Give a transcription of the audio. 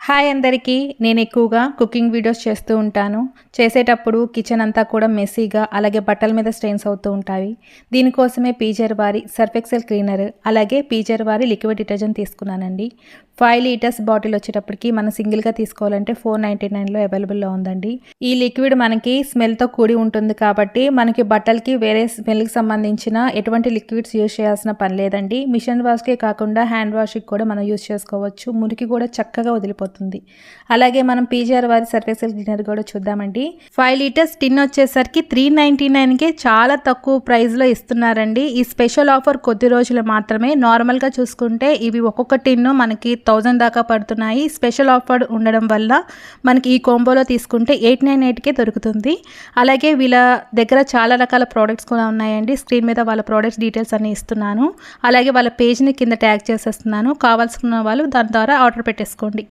Hi అందరికీ. నేను ఎక్కువగా కుకింగ్ వీడియోస్ చేస్తూ ఉంటాను. చేసేటప్పుడు కిచెన్ అంతా కూడా మెస్సీగా అలాగే బట్టల మీద స్టెయిన్స్ అవుతూ ఉంటాయి. దీనికోసమే పీజర్ వారి సర్ఫ్ ఎక్సెల్ క్లీనర్ అలాగే పీజర్ వారి లిక్విడ్ డిటర్జెంట్ తీసుకున్నానండి. 5 లీటర్స్ బాటిల్ వచ్చేటప్పటికి మనం సింగిల్గా తీసుకోవాలంటే 499లో అవైలబుల్లో ఉందండి. ఈ లిక్విడ్ మనకి స్మెల్తో కూడి ఉంటుంది కాబట్టి మనకి బట్టలకి వేరే స్మెల్కి సంబంధించిన ఎటువంటి లిక్విడ్స్ యూజ్ చేయాల్సిన పని లేదండి. మిషన్ వాష్కే కాకుండా హ్యాండ్ వాష్కి కూడా మనం యూజ్ చేసుకోవచ్చు. మురికి కూడా చక్కగా వదిలిపోతుంది. అలాగే మనం పీజీఆర్ వారి సర్ఫ్ ఎక్సెల్ క్లీనర్ కూడా చూద్దామండి. 5 లీటర్స్ టిన్ వచ్చేసరికి 399కే చాలా తక్కువ ప్రైస్లో ఇస్తున్నారండి. ఈ స్పెషల్ ఆఫర్ కొద్ది రోజులు మాత్రమే. నార్మల్గా చూసుకుంటే ఇవి ఒక్కొక్క టిన్ను మనకి 1000 దాకా పడుతున్నాయి. స్పెషల్ ఆఫర్ ఉండడం వల్ల మనకి ఈ కాంబోలో తీసుకుంటే 898కే దొరుకుతుంది. అలాగే వీళ్ళ దగ్గర చాలా రకాల ప్రోడక్ట్స్ కూడా ఉన్నాయండి. స్క్రీన్ మీద వాళ్ళ ప్రోడక్ట్స్ డీటెయిల్స్ అన్ని ఇస్తున్నాను. అలాగే వాళ్ళ పేజ్ని కింద ట్యాగ్ చేసేస్తున్నాను. కావాల్సిన వాళ్ళు దాని ద్వారా ఆర్డర్ పెట్టేసుకోండి.